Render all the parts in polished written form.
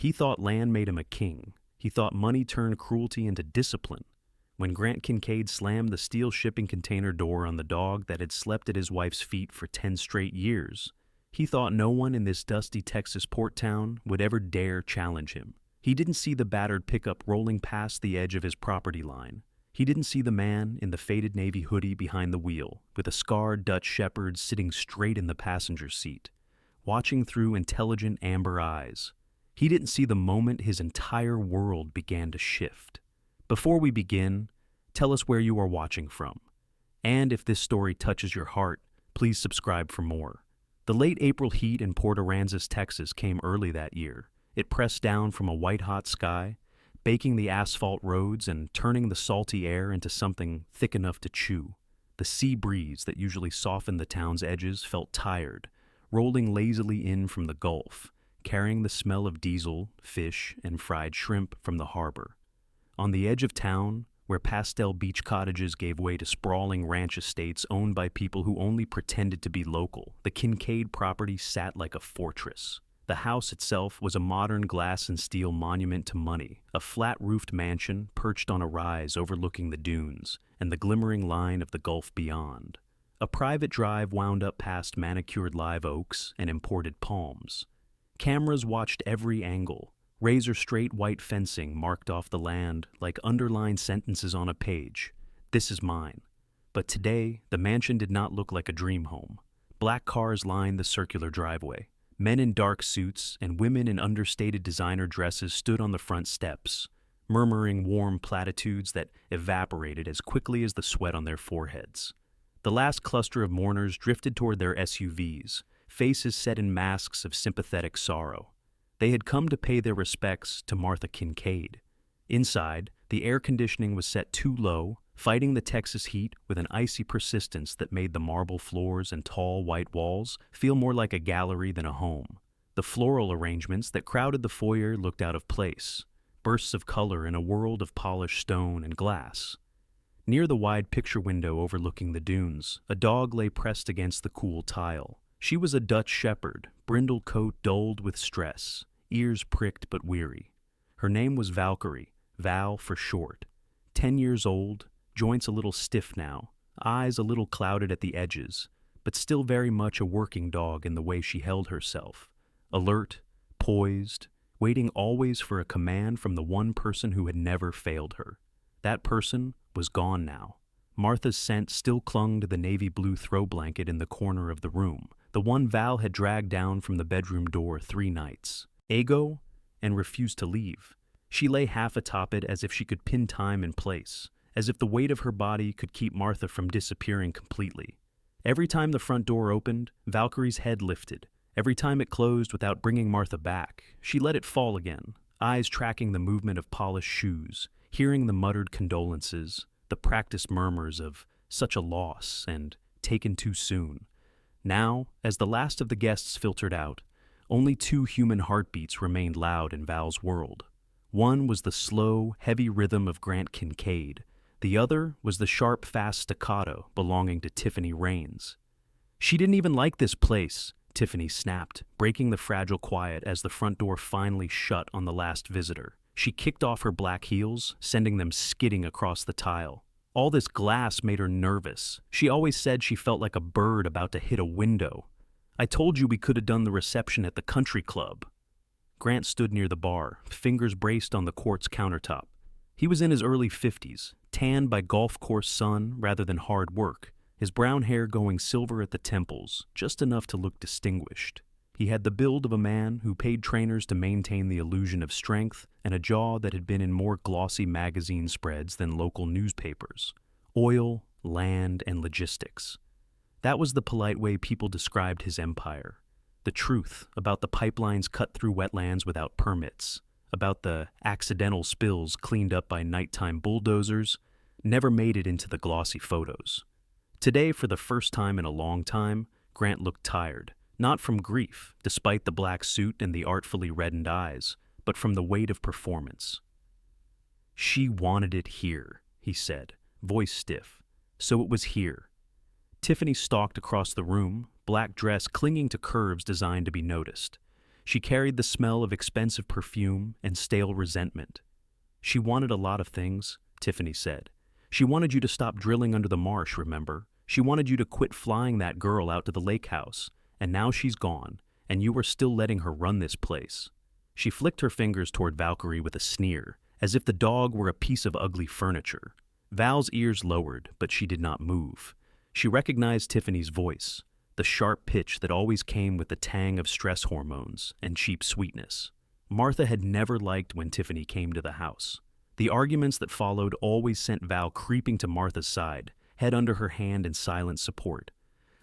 He thought land made him a king. He thought money turned cruelty into discipline. When Grant Kincaid slammed the steel shipping container door on the dog that had slept at his wife's feet for 10 straight years, he thought no one in this dusty Texas port town would ever dare challenge him. He didn't see the battered pickup rolling past the edge of his property line. He didn't see the man in the faded navy hoodie behind the wheel, with a scarred Dutch shepherd sitting straight in the passenger seat, watching through intelligent amber eyes. He didn't see the moment his entire world began to shift. Before we begin, tell us where you are watching from. And if this story touches your heart, please subscribe for more. The late April heat in Port Aransas, Texas came early that year. It pressed down from a white-hot sky, baking the asphalt roads and turning the salty air into something thick enough to chew. The sea breeze that usually softened the town's edges felt tired, rolling lazily in from the Gulf, carrying the smell of diesel, fish, and fried shrimp from the harbor. On the edge of town, where pastel beach cottages gave way to sprawling ranch estates owned by people who only pretended to be local, the Kincaid property sat like a fortress. The house itself was a modern glass and steel monument to money, a flat-roofed mansion perched on a rise overlooking the dunes and the glimmering line of the Gulf beyond. A private drive wound up past manicured live oaks and imported palms. Cameras watched every angle. Razor-straight white fencing marked off the land like underlined sentences on a page. This is mine. But today, the mansion did not look like a dream home. Black cars lined the circular driveway. Men in dark suits and women in understated designer dresses stood on the front steps, murmuring warm platitudes that evaporated as quickly as the sweat on their foreheads. The last cluster of mourners drifted toward their SUVs, faces set in masks of sympathetic sorrow. They had come to pay their respects to Martha Kincaid. Inside, the air conditioning was set too low, fighting the Texas heat with an icy persistence that made the marble floors and tall white walls feel more like a gallery than a home. The floral arrangements that crowded the foyer looked out of place, bursts of color in a world of polished stone and glass. Near the wide picture window overlooking the dunes, a dog lay pressed against the cool tile. She was a Dutch shepherd, brindle coat dulled with stress, ears pricked but weary. Her name was Valkyrie, Val for short. 10 years old, joints a little stiff now, eyes a little clouded at the edges, but still very much a working dog in the way she held herself. Alert, poised, waiting always for a command from the one person who had never failed her. That person was gone now. Martha's scent still clung to the navy blue throw blanket in the corner of the room, the one Val had dragged down from the bedroom door 3 nights. Ego, and refused to leave. She lay half atop it as if she could pin time in place, as if the weight of her body could keep Martha from disappearing completely. Every time the front door opened, Valkyrie's head lifted. Every time it closed without bringing Martha back, she let it fall again, eyes tracking the movement of polished shoes, hearing the muttered condolences, the practiced murmurs of such a loss and taken too soon. Now, as the last of the guests filtered out, only 2 human heartbeats remained loud in Val's world. One was the slow, heavy rhythm of Grant Kincaid. The other was the sharp, fast staccato belonging to Tiffany Raines. She didn't even like this place, Tiffany snapped, breaking the fragile quiet as the front door finally shut on the last visitor. She kicked off her black heels, sending them skidding across the tile. All this glass made her nervous. She always said she felt like a bird about to hit a window. I told you we could have done the reception at the country club. Grant stood near the bar, fingers braced on the quartz countertop. He was in his early 50s, tanned by golf course sun rather than hard work, his brown hair going silver at the temples, just enough to look distinguished. He had the build of a man who paid trainers to maintain the illusion of strength and a jaw that had been in more glossy magazine spreads than local newspapers. Oil, land, and logistics. That was the polite way people described his empire. The truth about the pipelines cut through wetlands without permits, about the accidental spills cleaned up by nighttime bulldozers, never made it into the glossy photos. Today, for the first time in a long time, Grant looked tired, not from grief, despite the black suit and the artfully reddened eyes, but from the weight of performance. She wanted it here, he said, voice stiff. So it was here. Tiffany stalked across the room, black dress clinging to curves designed to be noticed. She carried the smell of expensive perfume and stale resentment. She wanted a lot of things, Tiffany said. She wanted you to stop drilling under the marsh, remember? She wanted you to quit flying that girl out to the lake house. And now she's gone, and you are still letting her run this place. She flicked her fingers toward Valkyrie with a sneer, as if the dog were a piece of ugly furniture. Val's ears lowered, but she did not move. She recognized Tiffany's voice, the sharp pitch that always came with the tang of stress hormones and cheap sweetness. Martha had never liked when Tiffany came to the house. The arguments that followed always sent Val creeping to Martha's side, head under her hand in silent support.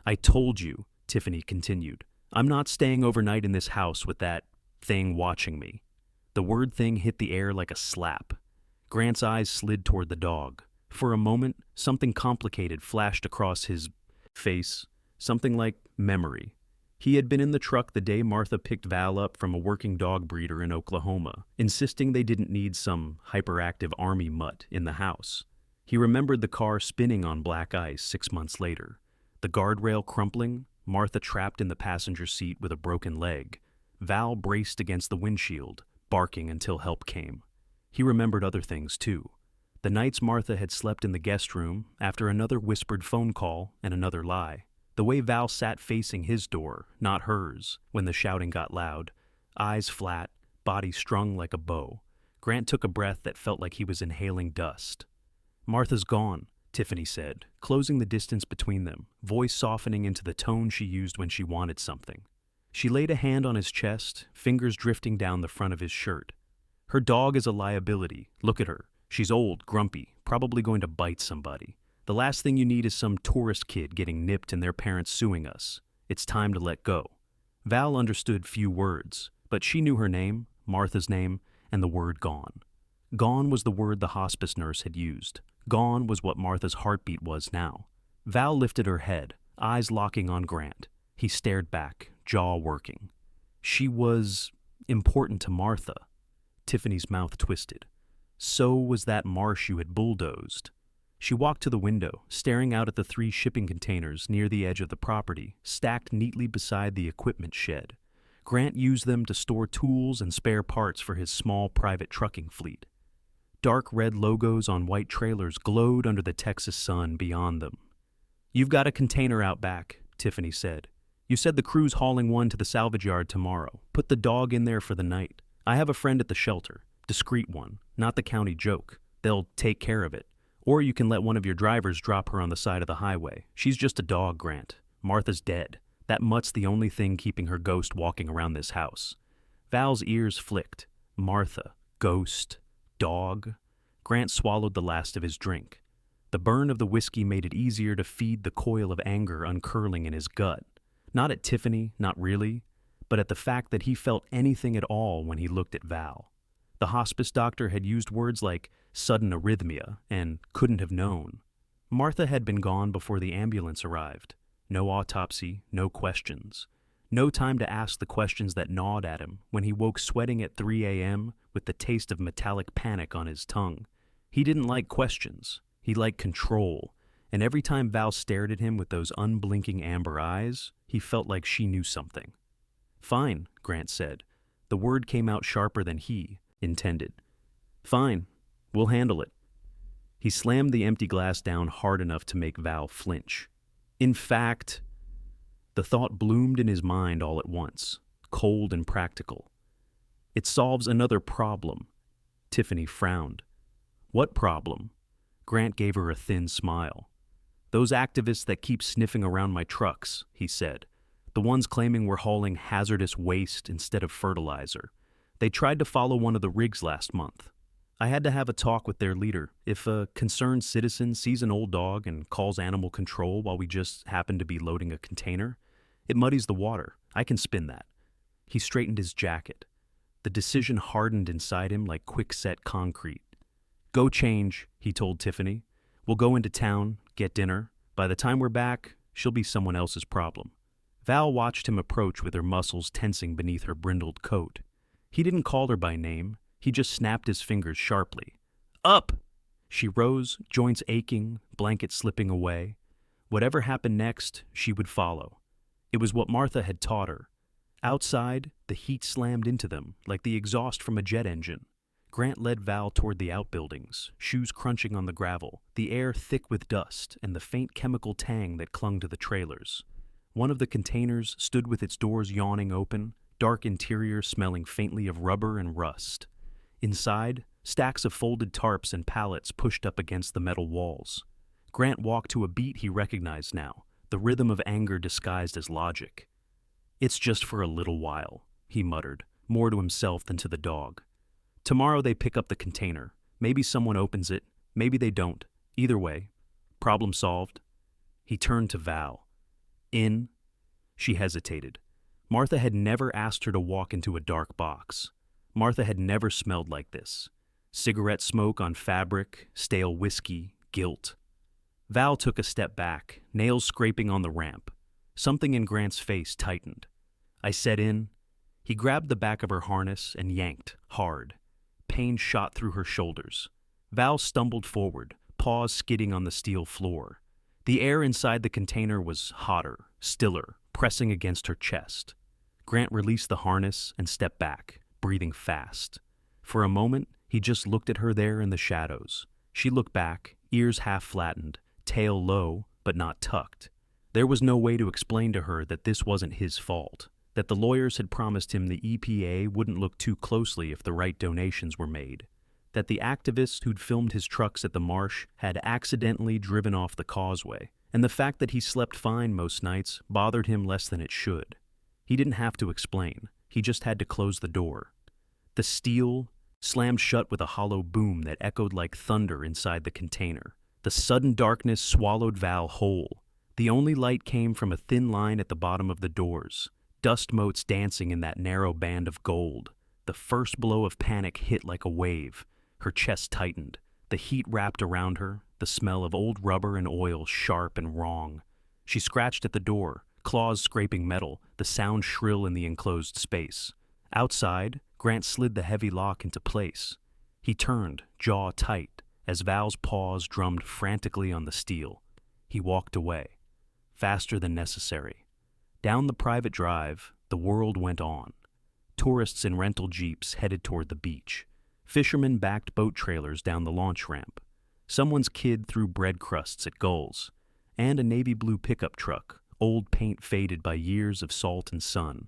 "I told you," Tiffany continued. "I'm not staying overnight in this house with that thing watching me." The word thing hit the air like a slap. Grant's eyes slid toward the dog. For a moment, something complicated flashed across his face, something like memory. He had been in the truck the day Martha picked Val up from a working dog breeder in Oklahoma, insisting they didn't need some hyperactive army mutt in the house. He remembered the car spinning on black ice 6 months later, the guardrail crumpling, Martha trapped in the passenger seat with a broken leg, Val braced against the windshield, barking until help came. He remembered other things too. The nights Martha had slept in the guest room after another whispered phone call and another lie. The way Val sat facing his door, not hers, when the shouting got loud, eyes flat, body strung like a bow. Grant took a breath that felt like he was inhaling dust. "Martha's gone," Tiffany said, closing the distance between them, voice softening into the tone she used when she wanted something. She laid a hand on his chest, fingers drifting down the front of his shirt. "Her dog is a liability. Look at her. She's old, grumpy, probably going to bite somebody. The last thing you need is some tourist kid getting nipped and their parents suing us. It's time to let go." Val understood few words, but she knew her name, Martha's name, and the word gone. Gone was the word the hospice nurse had used. Gone was what Martha's heartbeat was now. Val lifted her head, eyes locking on Grant. He stared back, jaw working. She was important to Martha. Tiffany's mouth twisted. So was that marsh you had bulldozed. She walked to the window, staring out at the 3 shipping containers near the edge of the property, stacked neatly beside the equipment shed. Grant used them to store tools and spare parts for his small private trucking fleet. Dark red logos on white trailers glowed under the Texas sun beyond them. "You've got a container out back," Tiffany said. "You said the crew's hauling one to the salvage yard tomorrow. Put the dog in there for the night. I have a friend at the shelter. Discreet one, not the county joke. They'll take care of it. Or you can let one of your drivers drop her on the side of the highway. She's just a dog, Grant. Martha's dead. That mutt's the only thing keeping her ghost walking around this house." Val's ears flicked. Martha, ghost, dog. Grant swallowed the last of his drink. The burn of the whiskey made it easier to feed the coil of anger uncurling in his gut. Not at Tiffany, not really, but at the fact that he felt anything at all when he looked at Val. The hospice doctor had used words like sudden arrhythmia and couldn't have known. Martha had been gone before the ambulance arrived. No autopsy, no questions. No time to ask the questions that gnawed at him when he woke sweating at 3 a.m. with the taste of metallic panic on his tongue. He didn't like questions. He liked control. And every time Val stared at him with those unblinking amber eyes, he felt like she knew something. "Fine," Grant said. The word came out sharper than he intended. "Fine. We'll handle it." He slammed the empty glass down hard enough to make Val flinch. "In fact," the thought bloomed in his mind all at once, cold and practical. "It solves another problem." Tiffany frowned. "What problem?" Grant gave her a thin smile. "Those activists that keep sniffing around my trucks," he said. "The ones claiming we're hauling hazardous waste instead of fertilizer. They tried to follow one of the rigs last month. I had to have a talk with their leader. If a concerned citizen sees an old dog and calls animal control while we just happen to be loading a container, it muddies the water. I can spin that." He straightened his jacket. The decision hardened inside him like quick-set concrete. "Go change," he told Tiffany. "We'll go into town, get dinner. By the time we're back, she'll be someone else's problem." Val watched him approach with her muscles tensing beneath her brindled coat. He didn't call her by name. He just snapped his fingers sharply. "Up!" She rose, joints aching, blanket slipping away. Whatever happened next, she would follow. It was what Martha had taught her. Outside, the heat slammed into them like the exhaust from a jet engine. Grant led Val toward the outbuildings, shoes crunching on the gravel, the air thick with dust and the faint chemical tang that clung to the trailers. One of the containers stood with its doors yawning open, dark interior smelling faintly of rubber and rust. Inside, stacks of folded tarps and pallets pushed up against the metal walls. Grant walked to a beat he recognized now, the rhythm of anger disguised as logic. "It's just for a little while," he muttered, more to himself than to the dog. "Tomorrow they pick up the container. Maybe someone opens it, maybe they don't. Either way, problem solved." He turned to Val. "In?" She hesitated. Martha had never asked her to walk into a dark box. Martha had never smelled like this. Cigarette smoke on fabric, stale whiskey, guilt. Val took a step back, nails scraping on the ramp. Something in Grant's face tightened. "I said in." He grabbed the back of her harness and yanked, hard. Pain shot through her shoulders. Val stumbled forward, paws skidding on the steel floor. The air inside the container was hotter, stiller, pressing against her chest. Grant released the harness and stepped back, breathing fast. For a moment, he just looked at her there in the shadows. She looked back, ears half flattened, tail low, but not tucked. There was no way to explain to her that this wasn't his fault, that the lawyers had promised him the EPA wouldn't look too closely if the right donations were made, that the activists who'd filmed his trucks at the marsh had accidentally driven off the causeway, and the fact that he slept fine most nights bothered him less than it should. He didn't have to explain. He just had to close the door. The steel slammed shut with a hollow boom that echoed like thunder inside the container. The sudden darkness swallowed Val whole. The only light came from a thin line at the bottom of the doors, dust motes dancing in that narrow band of gold. The first blow of panic hit like a wave. Her chest tightened. The heat wrapped around her, the smell of old rubber and oil sharp and wrong. She scratched at the door, claws scraping metal, the sound shrill in the enclosed space. Outside, Grant slid the heavy lock into place. He turned, jaw tight, as Val's paws drummed frantically on the steel. He walked away, faster than necessary. Down the private drive, the world went on. Tourists in rental jeeps headed toward the beach. Fishermen backed boat trailers down the launch ramp. Someone's kid threw bread crusts at gulls. And a navy blue pickup truck, old paint faded by years of salt and sun,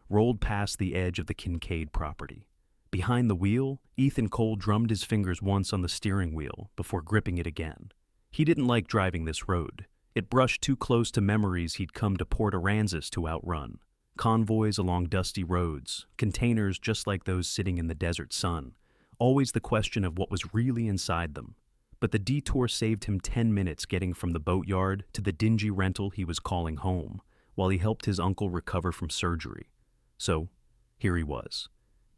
rolled past the edge of the Kincaid property. Behind the wheel, Ethan Cole drummed his fingers once on the steering wheel before gripping it again. He didn't like driving this road. It brushed too close to memories he'd come to Port Aransas to outrun. Convoys along dusty roads, containers just like those sitting in the desert sun. Always the question of what was really inside them. But the detour saved him 10 minutes getting from the boatyard to the dingy rental he was calling home, while he helped his uncle recover from surgery. So, here he was.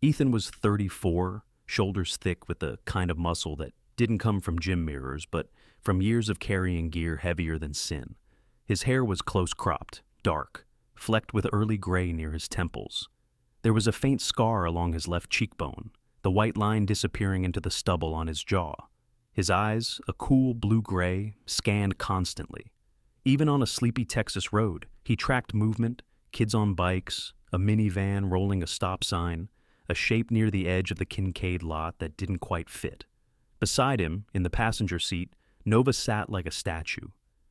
Ethan was 34, shoulders thick with the kind of muscle that didn't come from gym mirrors, but from years of carrying gear heavier than sin. His hair was close-cropped, dark, flecked with early gray near his temples. There was a faint scar along his left cheekbone, the white line disappearing into the stubble on his jaw. His eyes, a cool blue-gray, scanned constantly. Even on a sleepy Texas road, he tracked movement, kids on bikes, a minivan rolling a stop sign, a shape near the edge of the Kincaid lot that didn't quite fit. Beside him, in the passenger seat, Nova sat like a statue.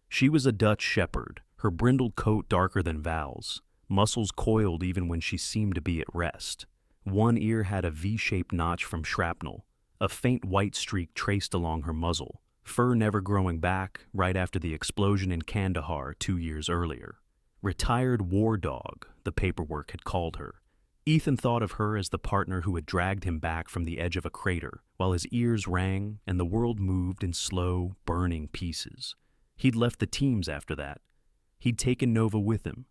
She was a Dutch shepherd, her brindled coat darker than Val's, muscles coiled even when she seemed to be at rest. One ear had a V-shaped notch from shrapnel, a faint white streak traced along her muzzle, fur never growing back right after the explosion in Kandahar 2 years earlier. Retired war dog, the paperwork had called her. Ethan thought of her as the partner who had dragged him back from the edge of a crater, while his ears rang and the world moved in slow, burning pieces. He'd left the teams after that. He'd taken Nova with him.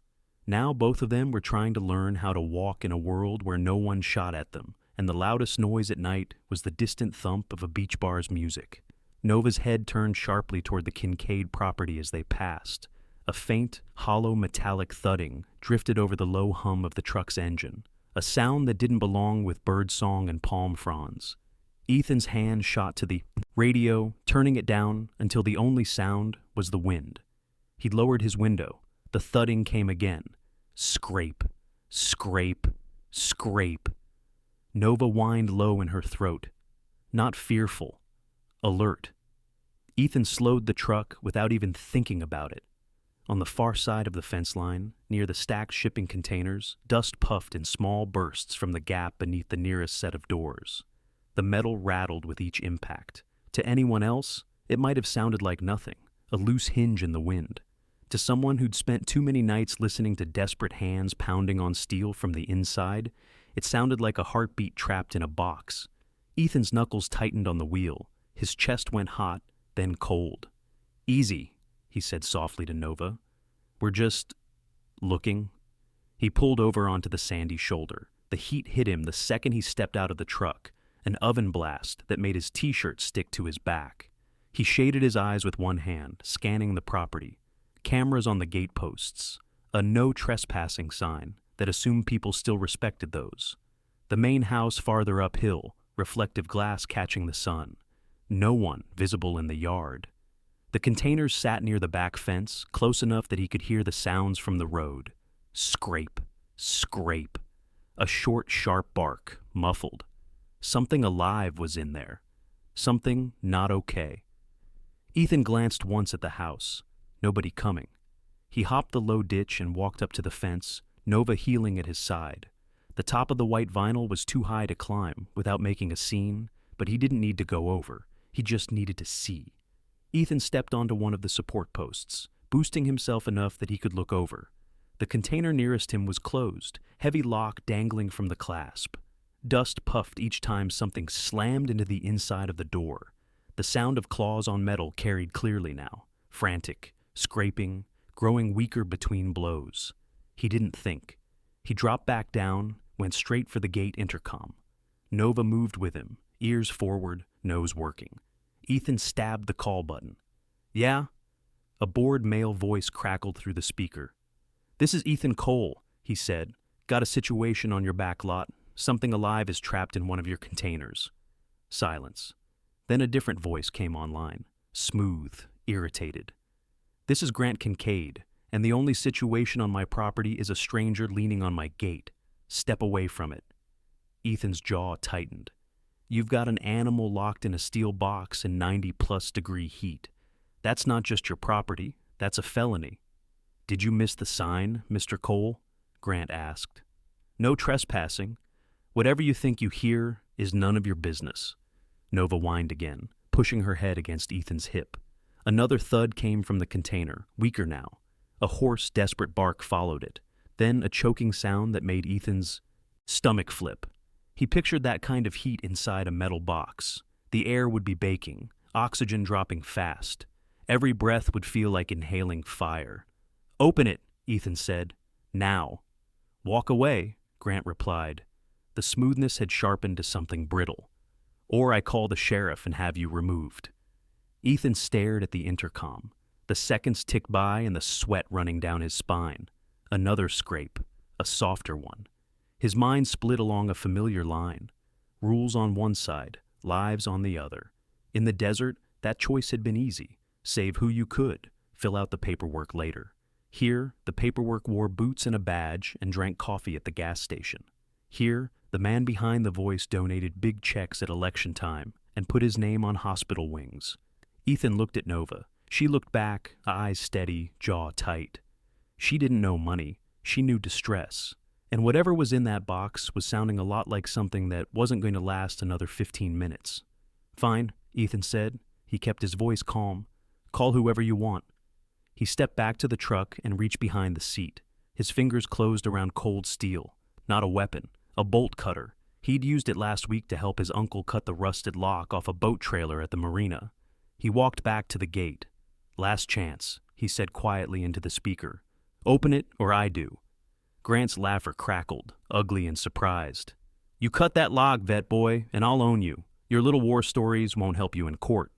Now both of them were trying to learn how to walk in a world where no one shot at them, and the loudest noise at night was the distant thump of a beach bar's music. Nova's head turned sharply toward the Kincaid property as they passed. A faint, hollow metallic thudding drifted over the low hum of the truck's engine, a sound that didn't belong with birdsong and palm fronds. Ethan's hand shot to the radio, turning it down until the only sound was the wind. He lowered his window. The thudding came again. Scrape. Scrape, scrape. Nova whined low in her throat. Not fearful, alert. Ethan slowed the truck without even thinking about it. On the far side of the fence line, near the stacked shipping containers, dust puffed in small bursts from the gap beneath the nearest set of doors. The metal rattled with each impact. To anyone else, it might have sounded like nothing, a loose hinge in the wind. To someone who'd spent too many nights listening to desperate hands pounding on steel from the inside, it sounded like a heartbeat trapped in a box. Ethan's knuckles tightened on the wheel. His chest went hot, then cold. "Easy," he said softly to Nova. "We're just looking." He pulled over onto the sandy shoulder. The heat hit him the second he stepped out of the truck, an oven blast that made his t-shirt stick to his back. He shaded his eyes with one hand, scanning the property. Cameras on the gateposts, a no trespassing sign that assumed people still respected those. The main house farther uphill, reflective glass catching the sun. No one visible in the yard. The containers sat near the back fence, close enough that he could hear the sounds from the road. Scrape, scrape. A short, sharp bark, muffled. Something alive was in there. Something not okay. Ethan glanced once at the house. Nobody coming. He hopped the low ditch and walked up to the fence, Nova heeling at his side. The top of the white vinyl was too high to climb without making a scene, but he didn't need to go over. He just needed to see. Ethan stepped onto one of the support posts, boosting himself enough that he could look over. The container nearest him was closed, heavy lock dangling from the clasp. Dust puffed each time something slammed into the inside of the door. The sound of claws on metal carried clearly now, frantic, scraping, growing weaker between blows. He didn't think. He dropped back down, went straight for the gate intercom. Nova moved with him, ears forward, nose working. Ethan stabbed the call button. "Yeah?" A bored male voice crackled through the speaker. "This is Ethan Cole," he said. "Got a situation on your back lot. Something alive is trapped in one of your containers." Silence. Then a different voice came online, smooth, irritated. "This is Grant Kincaid, and the only situation on my property is a stranger leaning on my gate. Step away from it." Ethan's jaw tightened. "You've got an animal locked in a steel box in 90-plus degree heat. That's not just your property, that's a felony." "Did you miss the sign, Mr. Cole?" Grant asked. "No trespassing. Whatever you think you hear is none of your business." Nova whined again, pushing her head against Ethan's hip. Another thud came from the container, weaker now. A hoarse, desperate bark followed it, then a choking sound that made Ethan's stomach flip. He pictured that kind of heat inside a metal box. The air would be baking, oxygen dropping fast. Every breath would feel like inhaling fire. "Open it," Ethan said. "Now." "Walk away," Grant replied. The smoothness had sharpened to something brittle. "Or I call the sheriff and have you removed." Ethan stared at the intercom. The seconds ticked by and the sweat running down his spine. Another scrape, a softer one. His mind split along a familiar line. Rules on one side, lives on the other. In the desert, that choice had been easy. Save who you could, fill out the paperwork later. Here, the paperwork wore boots and a badge and drank coffee at the gas station. Here, the man behind the voice donated big checks at election time and put his name on hospital wings. Ethan looked at Nova. She looked back, eyes steady, jaw tight. She didn't know money. She knew distress. And whatever was in that box was sounding a lot like something that wasn't going to last another 15 minutes. "Fine," Ethan said. He kept his voice calm. "Call whoever you want." He stepped back to the truck and reached behind the seat. His fingers closed around cold steel. Not a weapon, a bolt cutter. He'd used it last week to help his uncle cut the rusted lock off a boat trailer at the marina. He walked back to the gate. "Last chance," he said quietly into the speaker. "Open it or I do." Grant's laugher crackled, ugly and surprised. "You cut that lock, vet boy, and I'll own you. Your little war stories won't help you in court."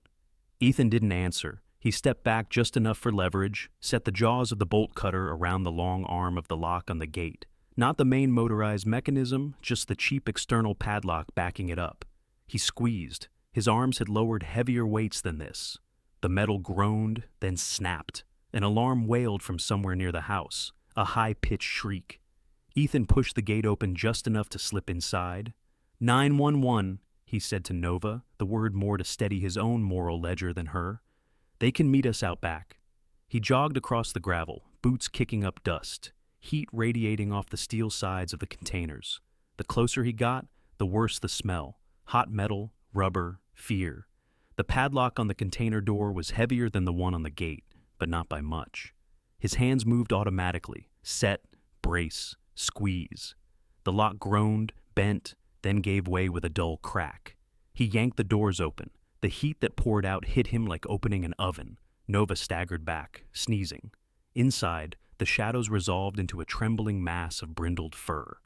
Ethan didn't answer. He stepped back just enough for leverage, set the jaws of the bolt cutter around the long arm of the lock on the gate. Not the main motorized mechanism, just the cheap external padlock backing it up. He squeezed. His arms had lowered heavier weights than this. The metal groaned, then snapped. An alarm wailed from somewhere near the house, a high-pitched shriek. Ethan pushed the gate open just enough to slip inside. 911, he said to Nova, the word more to steady his own moral ledger than her. They can meet us out back. He jogged across the gravel, boots kicking up dust, heat radiating off the steel sides of the containers. The closer he got, the worse the smell. Hot metal, rubber, fear. The padlock on the container door was heavier than the one on the gate, but not by much. His hands moved automatically, set, brace, squeeze. The lock groaned, bent, then gave way with a dull crack. He yanked the doors open. The heat that poured out hit him like opening an oven. Nova staggered back, sneezing. Inside, the shadows resolved into a trembling mass of brindled fur.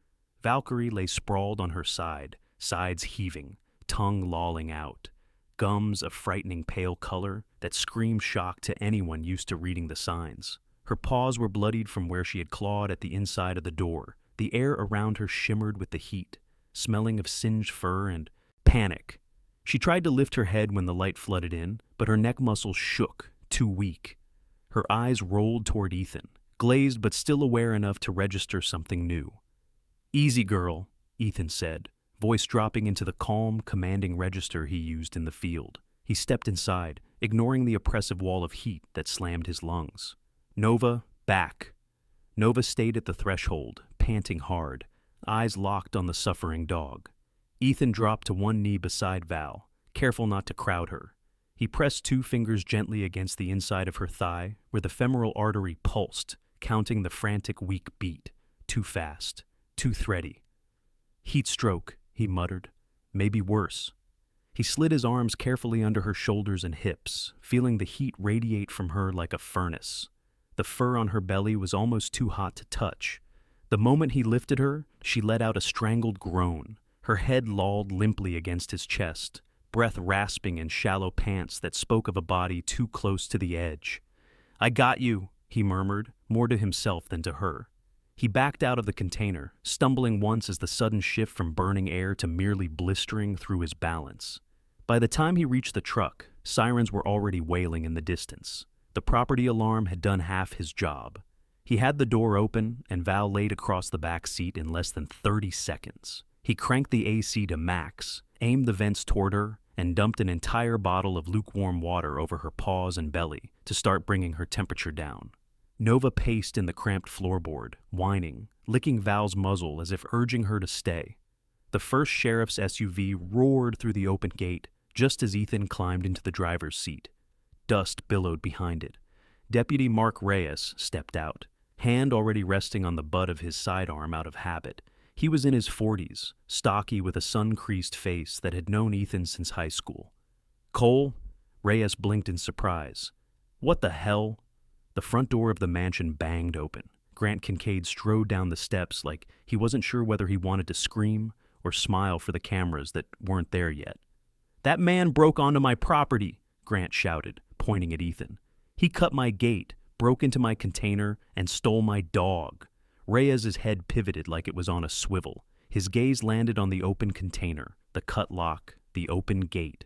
Valkyrie lay sprawled on her side, sides heaving, tongue lolling out. Gums of frightening pale color that screamed shock to anyone used to reading the signs. Her paws were bloodied from where she had clawed at the inside of the door. The air around her shimmered with the heat, smelling of singed fur and panic. She tried to lift her head when the light flooded in, but her neck muscles shook, too weak. Her eyes rolled toward Ethan, glazed but still aware enough to register something new. "Easy, girl," Ethan said, voice dropping into the calm, commanding register he used in the field. He stepped inside, ignoring the oppressive wall of heat that slammed his lungs. "Nova, back." Nova stayed at the threshold, panting hard, eyes locked on the suffering dog. Ethan dropped to one knee beside Val, careful not to crowd her. He pressed 2 fingers gently against the inside of her thigh, where the femoral artery pulsed, counting the frantic, weak beat. Too fast, too thready. "Heat stroke," he muttered. "Maybe worse." He slid his arms carefully under her shoulders and hips, feeling the heat radiate from her like a furnace. The fur on her belly was almost too hot to touch. The moment he lifted her, she let out a strangled groan. Her head lolled limply against his chest, breath rasping in shallow pants that spoke of a body too close to the edge. "I got you," he murmured, more to himself than to her. He backed out of the container, stumbling once as the sudden shift from burning air to merely blistering threw his balance. By the time he reached the truck, sirens were already wailing in the distance. The property alarm had done half his job. He had the door open, and Val laid across the back seat in less than 30 seconds. He cranked the AC to max, aimed the vents toward her, and dumped an entire bottle of lukewarm water over her paws and belly to start bringing her temperature down. Nova paced in the cramped floorboard, whining, licking Val's muzzle as if urging her to stay. The first sheriff's SUV roared through the open gate just as Ethan climbed into the driver's seat. Dust billowed behind it. Deputy Mark Reyes stepped out, hand already resting on the butt of his sidearm out of habit. He was in his 40s, stocky with a sun-creased face that had known Ethan since high school. "Cole?" Reyes blinked in surprise. "What the hell?" The front door of the mansion banged open. Grant Kincaid strode down the steps like he wasn't sure whether he wanted to scream or smile for the cameras that weren't there yet. "That man broke onto my property," Grant shouted, pointing at Ethan. "He cut my gate, broke into my container, and stole my dog." Reyes's head pivoted like it was on a swivel. His gaze landed on the open container, the cut lock, the open gate.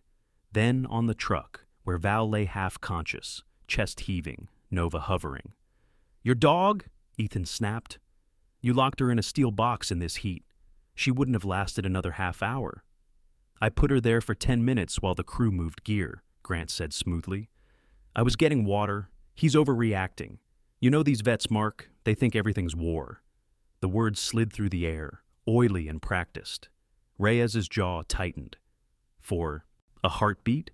Then on the truck, where Val lay half-conscious, chest heaving, Nova hovering. "Your dog?" Ethan snapped. "You locked her in a steel box in this heat. She wouldn't have lasted another half hour." "I put her there for 10 minutes while the crew moved gear," Grant said smoothly. "I was getting water. He's overreacting. You know these vets, Mark, they think everything's war." The words slid through the air, oily and practiced. Reyes's jaw tightened. For a heartbeat?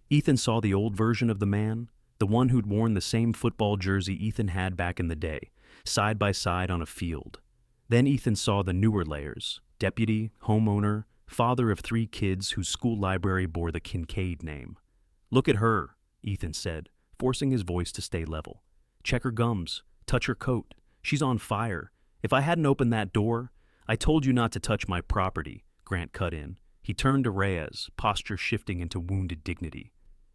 Ethan saw the old version of the man, the one who'd worn the same football jersey Ethan had back in the day, side by side on a field. Then Ethan saw the newer layers: deputy, homeowner, father of 3 kids whose school library bore the Kincaid name. "Look at her," Ethan said, forcing his voice to stay level. "Check her gums, touch her coat. She's on fire. If I hadn't opened that door—" "I told you not to touch my property," Grant cut in. He turned to Reyes, posture shifting into wounded dignity.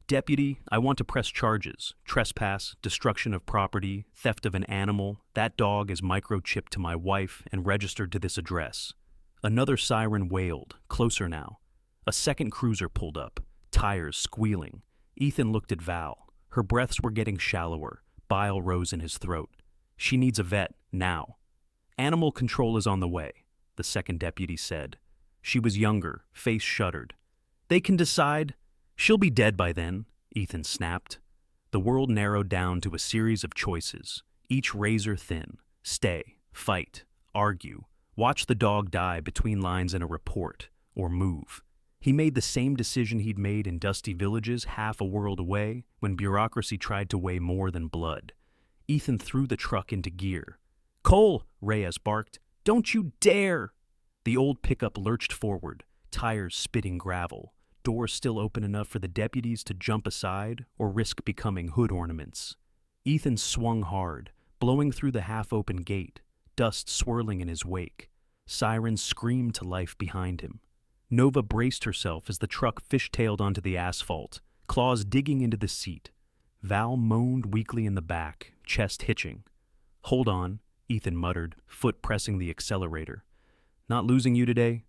"Deputy, I want to press charges: trespass, destruction of property, theft of an animal. That dog is microchipped to my wife and registered to this address." Another siren wailed, closer now. A second cruiser pulled up, tires squealing. Ethan looked at Val. Her breaths were getting shallower. Bile rose in his throat. "She needs a vet, now." Animal control is on the way, the second deputy said. She was younger, face shuddered. They can decide. She'll be dead by then, Ethan snapped. The world narrowed down to a series of choices, each razor thin. Stay, fight, argue, watch the dog die between lines in a report, or move. He made the same decision he'd made in dusty villages half a world away when bureaucracy tried to weigh more than blood. Ethan threw the truck into gear. "Cole," Reyes barked, "don't you dare!" The old pickup lurched forward, tires spitting gravel, doors still open enough for the deputies to jump aside or risk becoming hood ornaments. Ethan swung hard, blowing through the half-open gate, dust swirling in his wake. Sirens screamed to life behind him. Nova braced herself as the truck fishtailed onto the asphalt, claws digging into the seat. Val moaned weakly in the back, chest hitching. "Hold on," Ethan muttered, foot pressing the accelerator. "Not losing you today?"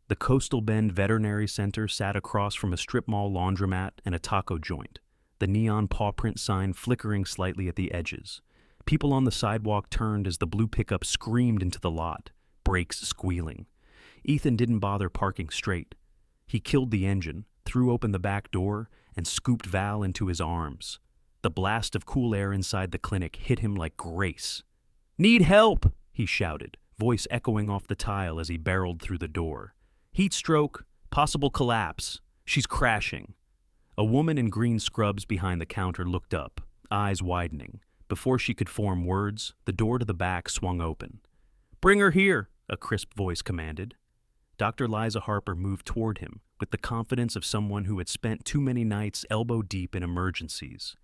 The Coastal Bend Veterinary Center sat across from a strip mall laundromat and a taco joint, the neon paw print sign flickering slightly at the edges. People on the sidewalk turned as the blue pickup screamed into the lot, brakes squealing. Ethan didn't bother parking straight. He killed the engine, threw open the back door, and scooped Val into his arms. The blast of cool air inside the clinic hit him like grace. "Need help!" he shouted, voice echoing off the tile as he barreled through the door. "Heat stroke, possible collapse. She's crashing." A woman in green scrubs behind the counter looked up, eyes widening. Before she could form words, the door to the back swung open. "Bring her here," a crisp voice commanded. Dr. Liza Harper moved toward him with the confidence of someone who had spent too many nights elbow-deep in emergencies.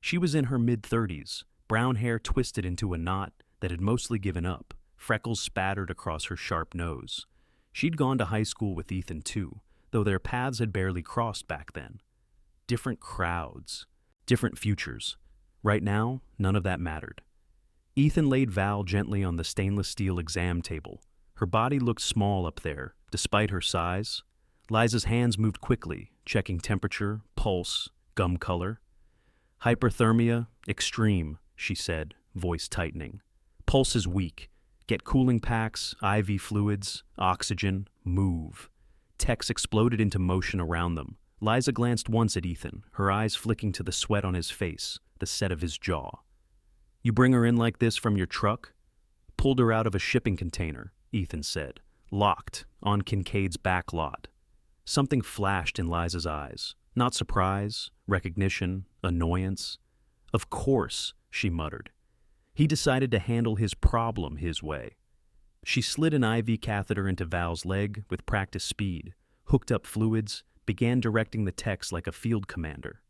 She was in her mid-30s, brown hair twisted into a knot that had mostly given up, freckles spattered across her sharp nose. She'd gone to high school with Ethan too, though their paths had barely crossed back then. Different crowds, different futures. Right now, none of that mattered. Ethan laid Val gently on the stainless steel exam table. Her body looked small up there, despite her size. Liza's hands moved quickly, checking temperature, pulse, gum color. "Hyperthermia, extreme," she said, voice tightening. "Pulse is weak. Get cooling packs, IV fluids, oxygen, move." Techs exploded into motion around them. Liza glanced once at Ethan, her eyes flicking to the sweat on his face, the set of his jaw. "You bring her in like this from your truck?" "Pulled her out of a shipping container," Ethan said, locked on Kincaid's back lot. Something flashed in Liza's eyes. Not surprise, recognition, annoyance. "Of course," she muttered. He decided to handle his problem his way. She slid an IV catheter into Val's leg with practice speed, hooked up fluids, began directing the techs like a field commander.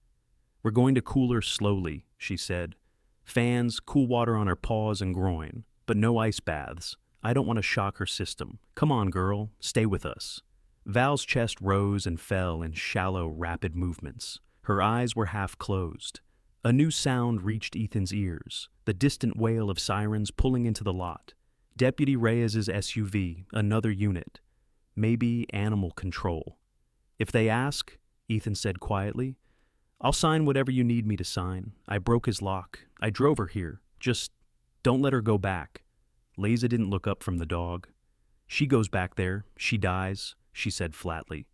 "We're going to cool her slowly," she said. "Fans, cool water on her paws and groin, but no ice baths. I don't want to shock her system. Come on, girl, stay with us." Val's chest rose and fell in shallow, rapid movements. Her eyes were half closed. A new sound reached Ethan's ears, the distant wail of sirens pulling into the lot. Deputy Reyes's SUV, another unit. Maybe animal control. "If they ask," Ethan said quietly, "I'll sign whatever you need me to sign. I broke his lock. I drove her here. Just don't let her go back." Liza didn't look up from the dog. "She goes back there. She dies," she said flatly.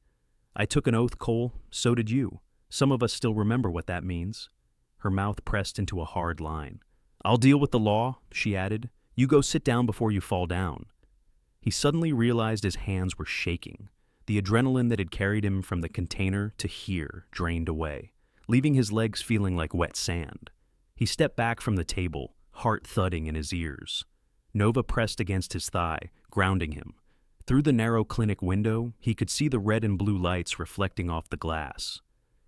"I took an oath, Cole. So did you. Some of us still remember what that means." Her mouth pressed into a hard line. "I'll deal with the law," she added. "You go sit down before you fall down." He suddenly realized his hands were shaking. The adrenaline that had carried him from the container to here drained away, leaving his legs feeling like wet sand. He stepped back from the table, heart thudding in his ears. Nova pressed against his thigh, grounding him. Through the narrow clinic window, he could see the red and blue lights reflecting off the glass.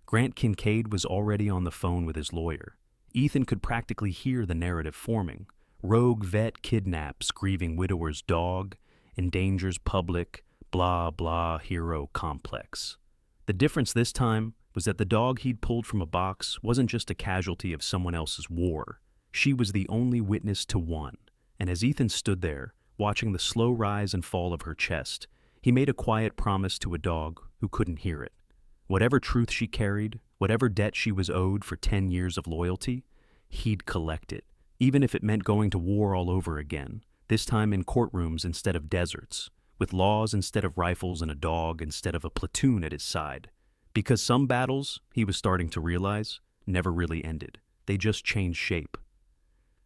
Grant Kincaid was already on the phone with his lawyer. Ethan could practically hear the narrative forming. Rogue vet kidnaps grieving widower's dog, endangers public, blah blah hero complex. The difference this time was that the dog he'd pulled from a box wasn't just a casualty of someone else's war. She was the only witness to one. And as Ethan stood there, watching the slow rise and fall of her chest, he made a quiet promise to a dog who couldn't hear it. Whatever truth she carried, whatever debt she was owed for 10 years of loyalty, he'd collect it, even if it meant going to war all over again, this time in courtrooms instead of deserts, with laws instead of rifles and a dog instead of a platoon at his side. Because some battles, he was starting to realize, never really ended. They just changed shape.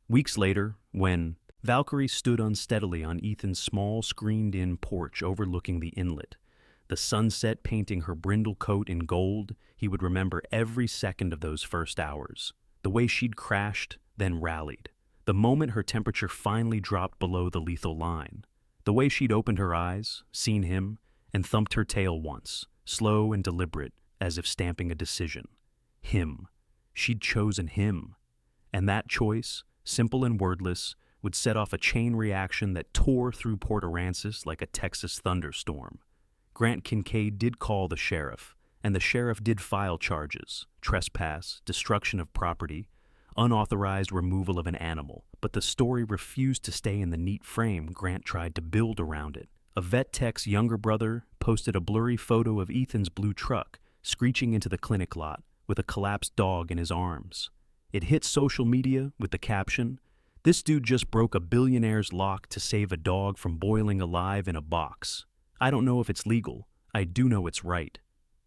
Weeks later, when Valkyrie stood unsteadily on Ethan's small, screened-in porch overlooking the inlet, the sunset painting her brindle coat in gold, he would remember every second of those first hours. The way she'd crashed, then rallied. The moment her temperature finally dropped below the lethal line. The way she'd opened her eyes, seen him, and thumped her tail once, slow and deliberate, as if stamping a decision. Him. She'd chosen him. And that choice, simple and wordless, would set off a chain reaction that tore through Port Aransas like a Texas thunderstorm. Grant Kincaid did call the sheriff, and the sheriff did file charges: trespass, destruction of property, unauthorized removal of an animal, but the story refused to stay in the neat frame Grant tried to build around it. A vet tech's younger brother posted a blurry photo of Ethan's blue truck screeching into the clinic lot with a collapsed dog in his arms. It hit social media with the caption, "This dude just broke a billionaire's lock to save a dog from boiling alive in a box. I don't know if it's legal. I do know it's right."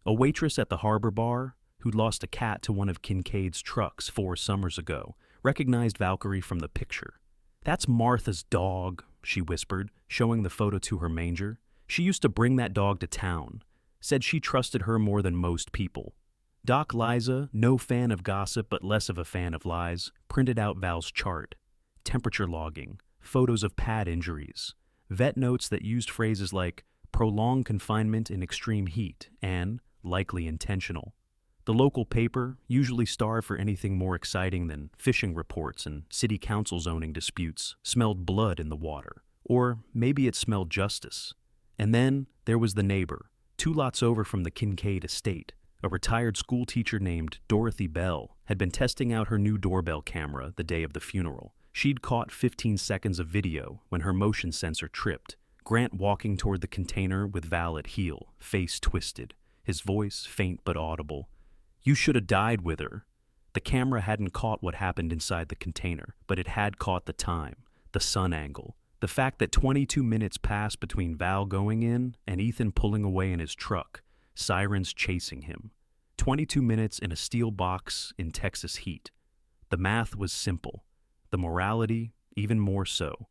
A waitress at the harbor bar, who'd lost a cat to one of Kincaid's trucks 4 summers ago, recognized Valkyrie from the picture. "That's Martha's dog," she whispered, showing the photo to her manger. "She used to bring that dog to town. Said she trusted her more than most people." Doc Liza, no fan of gossip but less of a fan of lies, printed out Val's chart. Temperature logging, photos of pad injuries, vet notes that used phrases like prolonged confinement in extreme heat and likely intentional. The local paper, usually starved for anything more exciting than fishing reports and city council zoning disputes, smelled blood in the water. Or maybe it smelled justice. And then there was the neighbor, 2 lots over from the Kincaid estate. A retired school teacher named Dorothy Bell had been testing out her new doorbell camera the day of the funeral. She'd caught 15 seconds of video when her motion sensor tripped. Grant walking toward the container with Val at heel, face twisted, his voice faint but audible. "You should have died with her." The camera hadn't caught what happened inside the container, but it had caught the time, the sun angle, the fact that 22 minutes passed between Val going in and Ethan pulling away in his truck, sirens chasing him. 22 minutes in a steel box in Texas heat. The math was simple. The morality, even more so.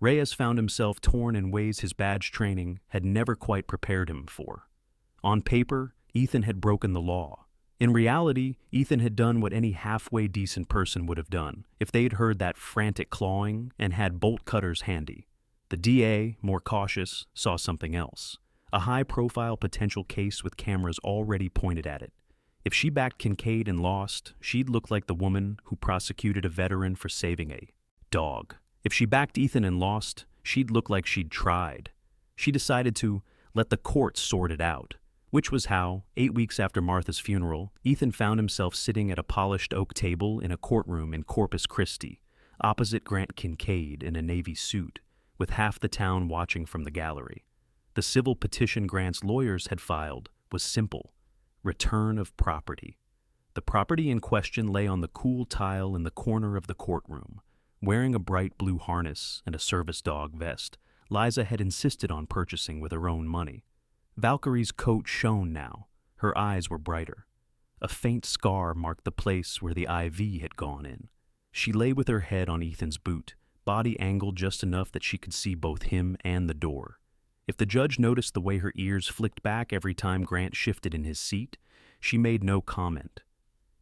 Reyes found himself torn in ways his badge training had never quite prepared him for. On paper, Ethan had broken the law. In reality, Ethan had done what any halfway decent person would have done if they'd heard that frantic clawing and had bolt cutters handy. The DA, more cautious, saw something else. A high-profile potential case with cameras already pointed at it. If she backed Kincaid and lost, she'd look like the woman who prosecuted a veteran for saving a dog. If she backed Ethan and lost, she'd look like she'd tried. She decided to let the courts sort it out, which was how, 8 weeks after Martha's funeral, Ethan found himself sitting at a polished oak table in a courtroom in Corpus Christi, opposite Grant Kincaid in a Navy suit, with half the town watching from the gallery. The civil petition Grant's lawyers had filed was simple: return of property. The property in question lay on the cool tile in the corner of the courtroom. Wearing a bright blue harness and a service dog vest, Liza had insisted on purchasing with her own money. Valkyrie's coat shone now. Her eyes were brighter. A faint scar marked the place where the IV had gone in. She lay with her head on Ethan's boot, body angled just enough that she could see both him and the door. If the judge noticed the way her ears flicked back every time Grant shifted in his seat, she made no comment.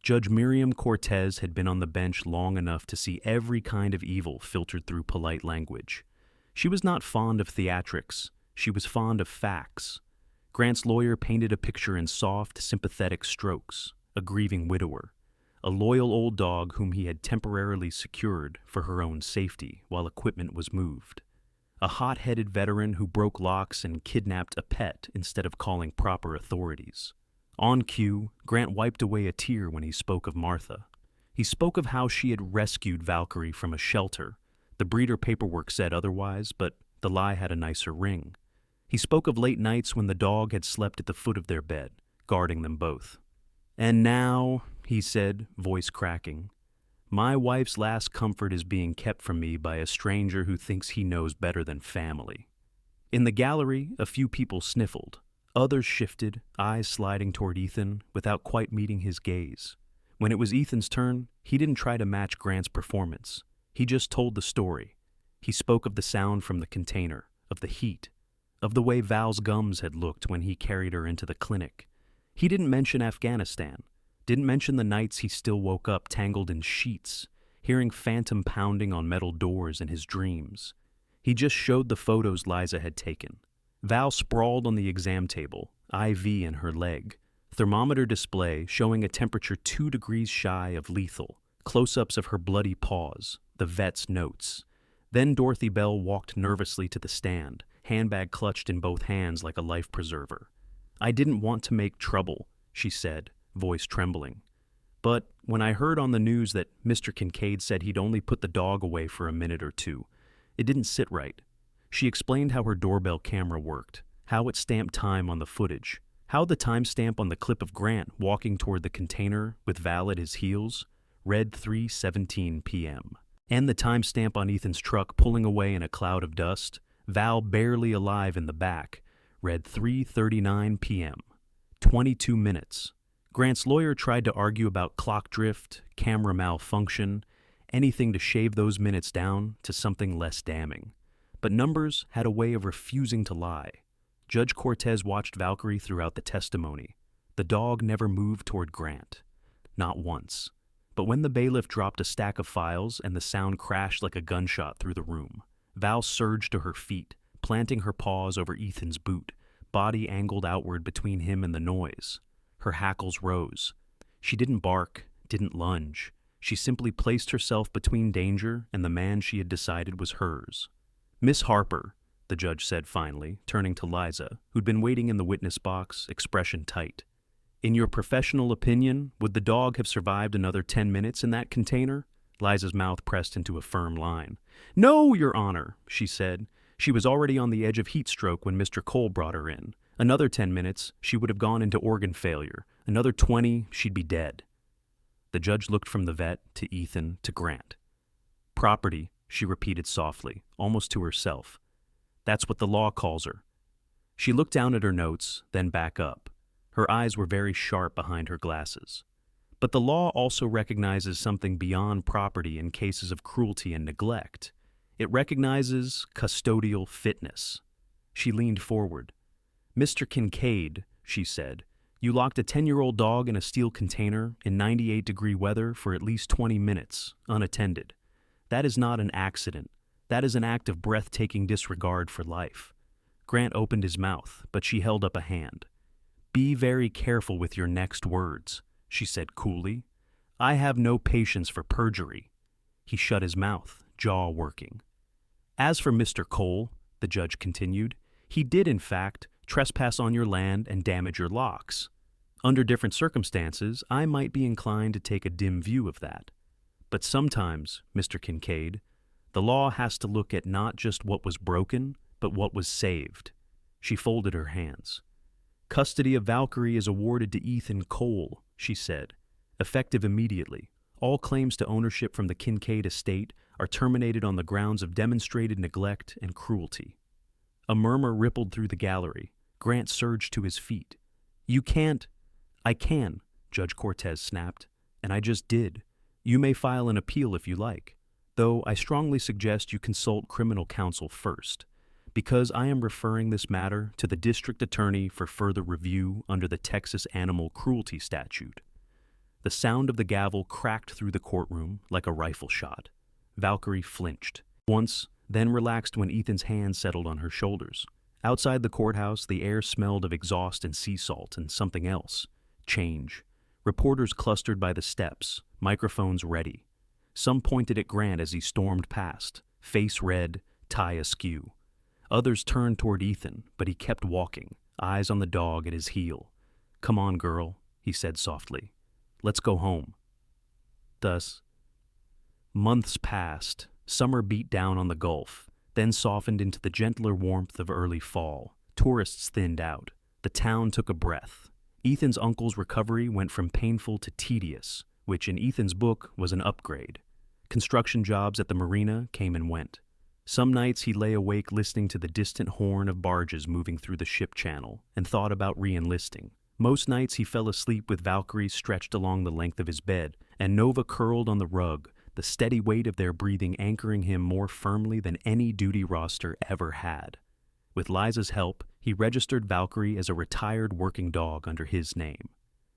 Judge Miriam Cortez had been on the bench long enough to see every kind of evil filtered through polite language. She was not fond of theatrics. She was fond of facts. Grant's lawyer painted a picture in soft, sympathetic strokes: a grieving widower, a loyal old dog whom he had temporarily secured for her own safety while equipment was moved, a hot-headed veteran who broke locks and kidnapped a pet instead of calling proper authorities. On cue, Grant wiped away a tear when he spoke of Martha. He spoke of how she had rescued Valkyrie from a shelter. The breeder paperwork said otherwise, but the lie had a nicer ring. He spoke of late nights when the dog had slept at the foot of their bed, guarding them both. "And now," he said, voice cracking, My wife's last comfort is being kept from me by a stranger who thinks he knows better than family. In the gallery, a few people sniffled. Others shifted, eyes sliding toward Ethan without quite meeting his gaze. When it was Ethan's turn, he didn't try to match Grant's performance. He just told the story. He spoke of the sound from the container, of the heat, of the way Val's gums had looked when he carried her into the clinic. He didn't mention Afghanistan, didn't mention the nights he still woke up tangled in sheets, hearing phantom pounding on metal doors in his dreams. He just showed the photos Liza had taken. Val sprawled on the exam table, IV in her leg, thermometer display showing a temperature 2 degrees shy of lethal, close-ups of her bloody paws, the vet's notes. Then Dorothy Bell walked nervously to the stand, handbag clutched in both hands like a life preserver. "I didn't want to make trouble," she said, voice trembling. "But when I heard on the news that Mr. Kincaid said he'd only put the dog away for a minute or two, it didn't sit right." She explained how her doorbell camera worked, how it stamped time on the footage, how the timestamp on the clip of Grant walking toward the container with Val at his heels read 3:17 p.m., and the timestamp on Ethan's truck pulling away in a cloud of dust, Val barely alive in the back, read 3:39 p.m., 22 minutes. Grant's lawyer tried to argue about clock drift, camera malfunction, anything to shave those minutes down to something less damning. But numbers had a way of refusing to lie. Judge Cortez watched Valkyrie throughout the testimony. The dog never moved toward Grant. Not once. But when the bailiff dropped a stack of files and the sound crashed like a gunshot through the room, Val surged to her feet, planting her paws over Ethan's boot, body angled outward between him and the noise. Her hackles rose. She didn't bark, didn't lunge. She simply placed herself between danger and the man she had decided was hers. "Miss Harper," the judge said finally, turning to Liza, who'd been waiting in the witness box, expression tight. "In your professional opinion, would the dog have survived another 10 minutes in that container?" Liza's mouth pressed into a firm line. "No, Your Honor," she said. "She was already on the edge of heat stroke when Mr. Cole brought her in. Another 10 minutes, she would have gone into organ failure. Another 20, she'd be dead." The judge looked from the vet to Ethan to Grant. "Property," she repeated softly, almost to herself. "That's what the law calls her." She looked down at her notes, then back up. Her eyes were very sharp behind her glasses. "But the law also recognizes something beyond property in cases of cruelty and neglect. It recognizes custodial fitness." She leaned forward. "Mr. Kincaid," she said, "you locked a 10-year-old dog in a steel container in 98-degree weather for at least 20 minutes, unattended. That is not an accident. That is an act of breathtaking disregard for life." Grant opened his mouth, but she held up a hand. "Be very careful with your next words," she said coolly. "I have no patience for perjury." He shut his mouth, jaw working. "As for Mr. Cole," the judge continued, "he did, in fact, trespass on your land and damage your locks. Under different circumstances, I might be inclined to take a dim view of that. But sometimes, Mr. Kincaid, the law has to look at not just what was broken, but what was saved." She folded her hands. "Custody of Valkyrie is awarded to Ethan Cole," she said, "effective immediately. All claims to ownership from the Kincaid estate are terminated on the grounds of demonstrated neglect and cruelty." A murmur rippled through the gallery. Grant surged to his feet. "You can't—" "I can," Judge Cortez snapped, "and I just did. You may file an appeal if you like, though I strongly suggest you consult criminal counsel first, because I am referring this matter to the district attorney for further review under the Texas Animal Cruelty Statute." The sound of the gavel cracked through the courtroom like a rifle shot. Valkyrie flinched once, then relaxed when Ethan's hand settled on her shoulders. Outside the courthouse, the air smelled of exhaust and sea salt and something else. Change. Reporters clustered by the steps, microphones ready. Some pointed at Grant as he stormed past, face red, tie askew. Others turned toward Ethan, but he kept walking, eyes on the dog at his heel. "Come on, girl," he said softly. "Let's go home." Thus, months passed. Summer beat down on the Gulf, then softened into the gentler warmth of early fall. Tourists thinned out. The town took a breath. Ethan's uncle's recovery went from painful to tedious, which in Ethan's book was an upgrade. Construction jobs at the marina came and went. Some nights he lay awake listening to the distant horn of barges moving through the ship channel and thought about re-enlisting. Most nights he fell asleep with Valkyrie stretched along the length of his bed and Nova curled on the rug, the steady weight of their breathing anchoring him more firmly than any duty roster ever had. With Liza's help, he registered Valkyrie as a retired working dog under his name.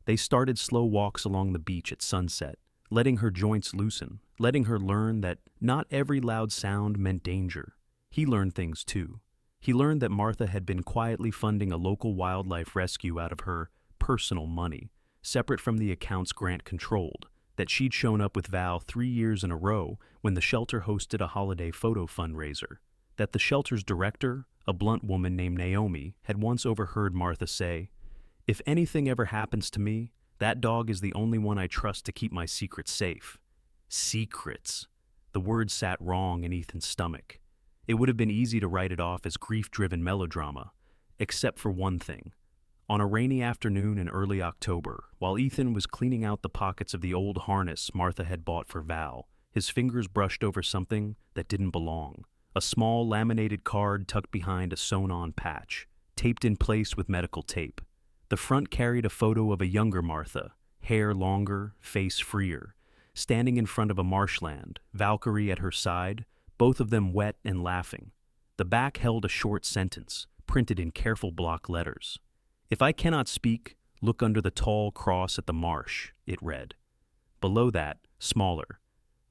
They started slow walks along the beach at sunset, letting her joints loosen, letting her learn that not every loud sound meant danger. He learned things too. He learned that Martha had been quietly funding a local wildlife rescue out of her personal money, separate from the accounts Grant controlled, that she'd shown up with Val 3 years in a row when the shelter hosted a holiday photo fundraiser, that the shelter's director, a blunt woman named Naomi, had once overheard Martha say, "If anything ever happens to me, that dog is the only one I trust to keep my secrets safe." Secrets. The word sat wrong in Ethan's stomach. It would have been easy to write it off as grief-driven melodrama, except for one thing. On a rainy afternoon in early October, while Ethan was cleaning out the pockets of the old harness Martha had bought for Val, his fingers brushed over something that didn't belong. A small laminated card tucked behind a sewn-on patch, taped in place with medical tape. The front carried a photo of a younger Martha, hair longer, face freer, standing in front of a marshland, Valkyrie at her side, both of them wet and laughing. The back held a short sentence, printed in careful block letters. "If I cannot speak, look under the tall cross at the marsh," it read. Below that, smaller,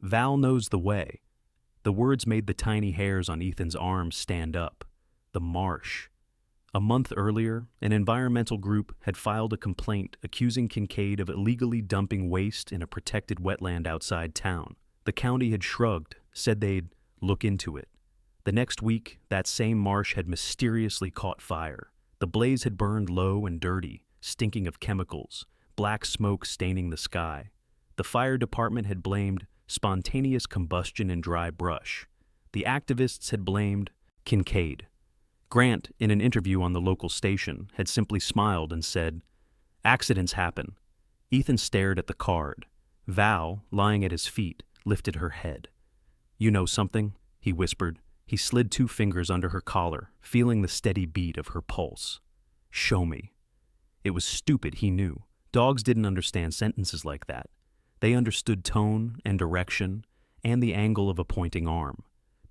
"Val knows the way." The words made the tiny hairs on Ethan's arms stand up. The marsh. A month earlier, an environmental group had filed a complaint accusing Kincaid of illegally dumping waste in a protected wetland outside town. The county had shrugged, said they'd look into it. The next week, that same marsh had mysteriously caught fire. The blaze had burned low and dirty, stinking of chemicals, black smoke staining the sky. The fire department had blamed spontaneous combustion and dry brush. The activists had blamed Kincaid. Grant, in an interview on the local station, had simply smiled and said, "Accidents happen." Ethan stared at the card. Val, lying at his feet, lifted her head. "You know something?" he whispered. He slid 2 fingers under her collar, feeling the steady beat of her pulse. "Show me." It was stupid, he knew. Dogs didn't understand sentences like that. They understood tone and direction and the angle of a pointing arm.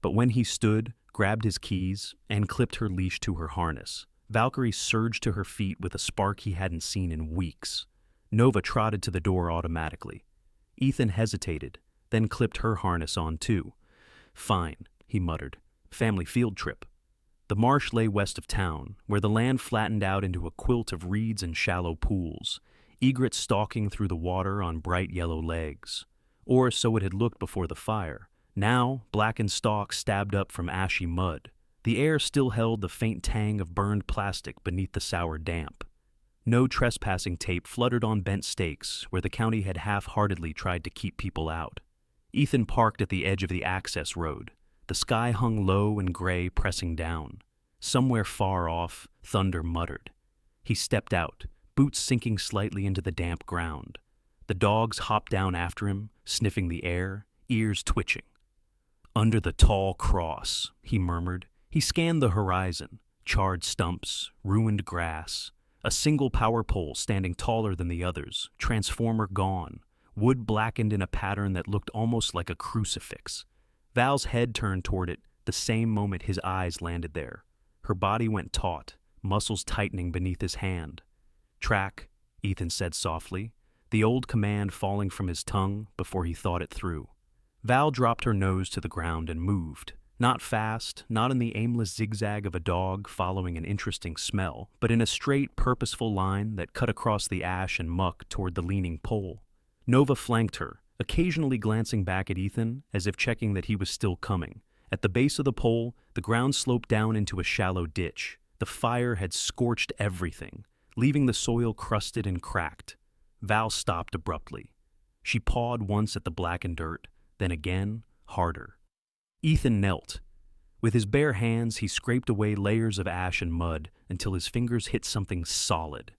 But when he stood, grabbed his keys, and clipped her leash to her harness, Valkyrie surged to her feet with a spark he hadn't seen in weeks. Nova trotted to the door automatically. Ethan hesitated, then clipped her harness on too. "Fine," he muttered. "Family field trip." The marsh lay west of town, where the land flattened out into a quilt of reeds and shallow pools, egrets stalking through the water on bright yellow legs. Or so it had looked before the fire. Now, blackened stalks stabbed up from ashy mud. The air still held the faint tang of burned plastic beneath the sour damp. No trespassing tape fluttered on bent stakes where the county had half-heartedly tried to keep people out. Ethan parked at the edge of the access road. The sky hung low and gray, pressing down. Somewhere far off, thunder muttered. He stepped out, boots sinking slightly into the damp ground. The dogs hopped down after him, sniffing the air, ears twitching. "Under the tall cross," he murmured. He scanned the horizon, charred stumps, ruined grass, a single power pole standing taller than the others, transformer gone, wood blackened in a pattern that looked almost like a crucifix. Val's head turned toward it the same moment his eyes landed there. Her body went taut, muscles tightening beneath his hand. "Track," Ethan said softly, the old command falling from his tongue before he thought it through. Val dropped her nose to the ground and moved, not fast, not in the aimless zigzag of a dog following an interesting smell, but in a straight, purposeful line that cut across the ash and muck toward the leaning pole. Nova flanked her, occasionally glancing back at Ethan as if checking that he was still coming. At the base of the pole, the ground sloped down into a shallow ditch. The fire had scorched everything, leaving the soil crusted and cracked. Val stopped abruptly. She pawed once at the blackened dirt, then again, harder. Ethan knelt. With his bare hands, he scraped away layers of ash and mud until his fingers hit something solid.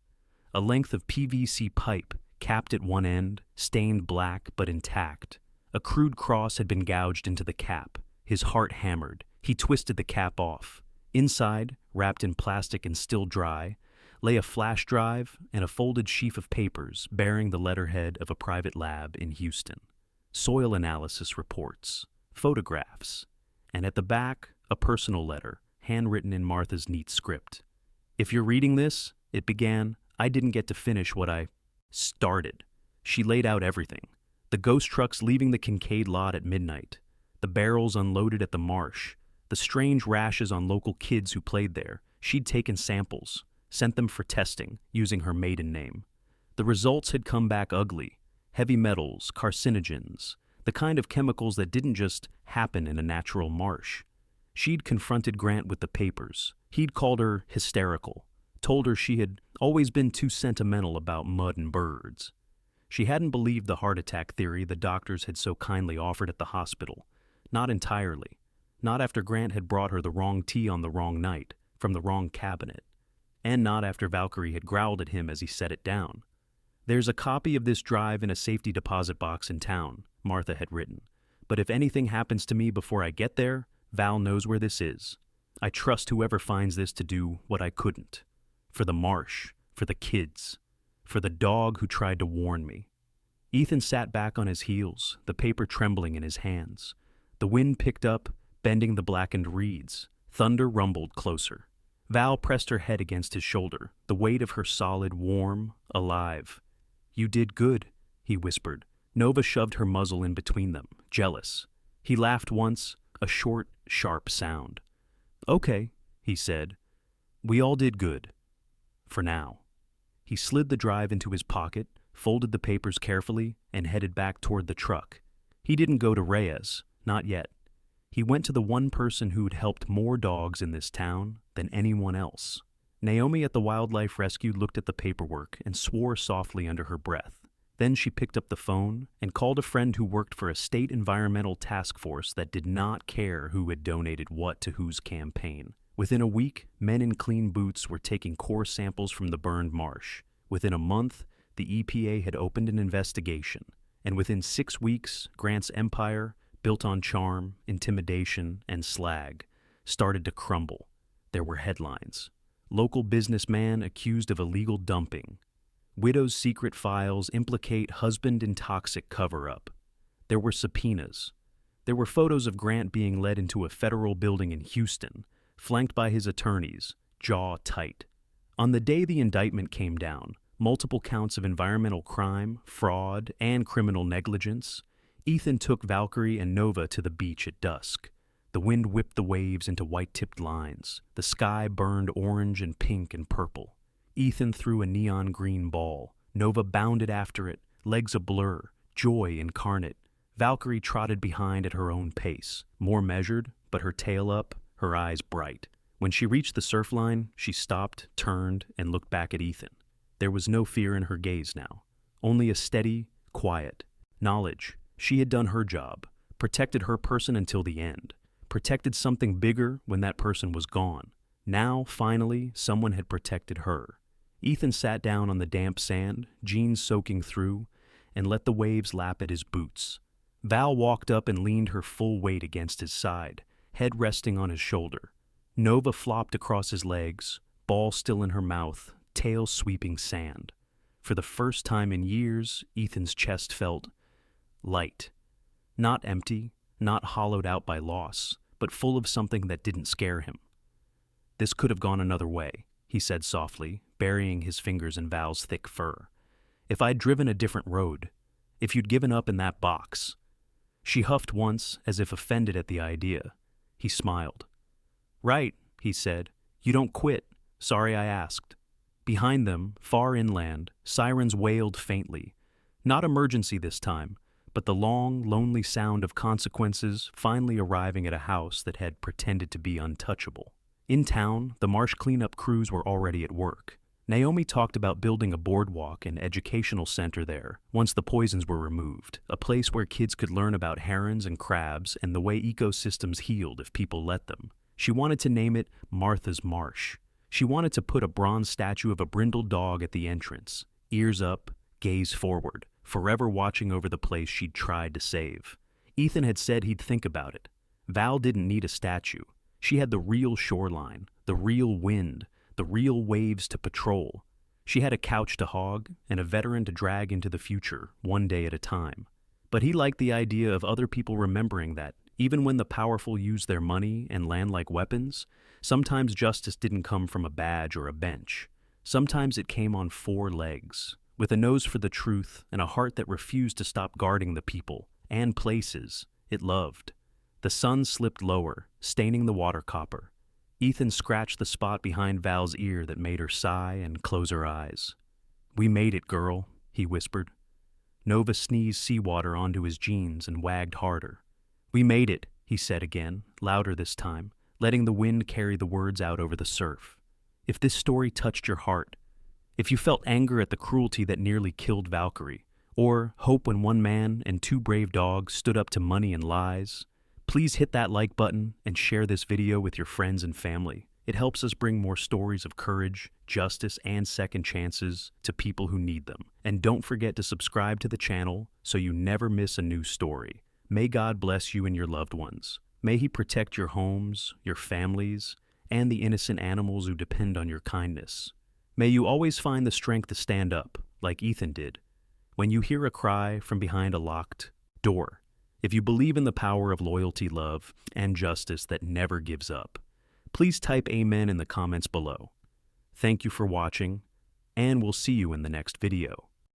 A length of PVC pipe, capped at one end, stained black but intact. A crude cross had been gouged into the cap. His heart hammered. He twisted the cap off. Inside, wrapped in plastic and still dry, lay a flash drive and a folded sheaf of papers bearing the letterhead of a private lab in Houston. Soil analysis reports, photographs, and at the back, a personal letter, handwritten in Martha's neat script. "If you're reading this," it began, "I didn't get to finish what I started." She laid out everything. The ghost trucks leaving the Kincaid lot at midnight, the barrels unloaded at the marsh, the strange rashes on local kids who played there. She'd taken samples, sent them for testing, using her maiden name. The results had come back ugly. Heavy metals, carcinogens, the kind of chemicals that didn't just happen in a natural marsh. She'd confronted Grant with the papers. He'd called her hysterical, told her she had always been too sentimental about mud and birds. She hadn't believed the heart attack theory the doctors had so kindly offered at the hospital. Not entirely. Not after Grant had brought her the wrong tea on the wrong night, from the wrong cabinet. And not after Valkyrie had growled at him as he set it down. "There's a copy of this drive in a safety deposit box in town," Martha had written. "But if anything happens to me before I get there, Val knows where this is. I trust whoever finds this to do what I couldn't. For the marsh, for the kids, for the dog who tried to warn me." Ethan sat back on his heels, the paper trembling in his hands. The wind picked up, bending the blackened reeds. Thunder rumbled closer. Val pressed her head against his shoulder, the weight of her solid, warm, alive. "You did good," he whispered. Nova shoved her muzzle in between them, jealous. He laughed once, a short, sharp sound. "Okay," he said. "We all did good. For now." He slid the drive into his pocket, folded the papers carefully, and headed back toward the truck. He didn't go to Reyes, not yet. He went to the one person who'd helped more dogs in this town than anyone else. Naomi at the wildlife rescue looked at the paperwork and swore softly under her breath. Then she picked up the phone and called a friend who worked for a state environmental task force that did not care who had donated what to whose campaign. Within a week, men in clean boots were taking core samples from the burned marsh. Within a month, the EPA had opened an investigation. And within 6 weeks, Grant's empire, built on charm, intimidation, and slag, started to crumble. There were headlines. Local businessman accused of illegal dumping. Widow's secret files implicate husband in toxic cover-up. There were subpoenas. There were photos of Grant being led into a federal building in Houston, flanked by his attorneys, jaw tight. On the day the indictment came down, multiple counts of environmental crime, fraud, and criminal negligence, Ethan took Valkyrie and Nova to the beach at dusk. The wind whipped the waves into white-tipped lines. The sky burned orange and pink and purple. Ethan threw a neon green ball. Nova bounded after it, legs a blur, joy incarnate. Valkyrie trotted behind at her own pace, more measured, but her tail up, her eyes bright. When she reached the surf line, she stopped, turned, and looked back at Ethan. There was no fear in her gaze now, only a steady, quiet knowledge. She had done her job, protected her person until the end, protected something bigger when that person was gone. Now, finally, someone had protected her. Ethan sat down on the damp sand, jeans soaking through, and let the waves lap at his boots. Val walked up and leaned her full weight against his side, head resting on his shoulder. Nova flopped across his legs, ball still in her mouth, tail sweeping sand. For the first time in years, Ethan's chest felt light. Not empty, not hollowed out by loss, but full of something that didn't scare him. "This could have gone another way," he said softly, burying his fingers in Val's thick fur. "If I'd driven a different road, if you'd given up in that box." She huffed once, as if offended at the idea. He smiled. "Right," he said. "You don't quit. Sorry I asked." Behind them, far inland, sirens wailed faintly. Not emergency this time, but the long, lonely sound of consequences finally arriving at a house that had pretended to be untouchable. In town, the marsh cleanup crews were already at work. Naomi talked about building a boardwalk and educational center there once the poisons were removed, a place where kids could learn about herons and crabs and the way ecosystems healed if people let them. She wanted to name it Martha's Marsh. She wanted to put a bronze statue of a brindled dog at the entrance, ears up, gaze forward, forever watching over the place she'd tried to save. Ethan had said he'd think about it. Val didn't need a statue. She had the real shoreline, the real wind, the real waves to patrol. She had a couch to hog and a veteran to drag into the future, one day at a time. But he liked the idea of other people remembering that, even when the powerful used their money and land like weapons, sometimes justice didn't come from a badge or a bench. Sometimes it came on 4 legs, with a nose for the truth and a heart that refused to stop guarding the people and places it loved. The sun slipped lower, staining the water copper. Ethan scratched the spot behind Val's ear that made her sigh and close her eyes. "We made it, girl," he whispered. Nova sneezed seawater onto his jeans and wagged harder. "We made it," he said again, louder this time, letting the wind carry the words out over the surf. "If this story touched your heart, if you felt anger at the cruelty that nearly killed Valkyrie, or hope when one man and 2 brave dogs stood up to money and lies, please hit that like button and share this video with your friends and family. It helps us bring more stories of courage, justice, and second chances to people who need them. And don't forget to subscribe to the channel so you never miss a new story. May God bless you and your loved ones. May He protect your homes, your families, and the innocent animals who depend on your kindness. May you always find the strength to stand up, like Ethan did, when you hear a cry from behind a locked door. If you believe in the power of loyalty, love, and justice that never gives up, please type amen in the comments below. Thank you for watching, and we'll see you in the next video.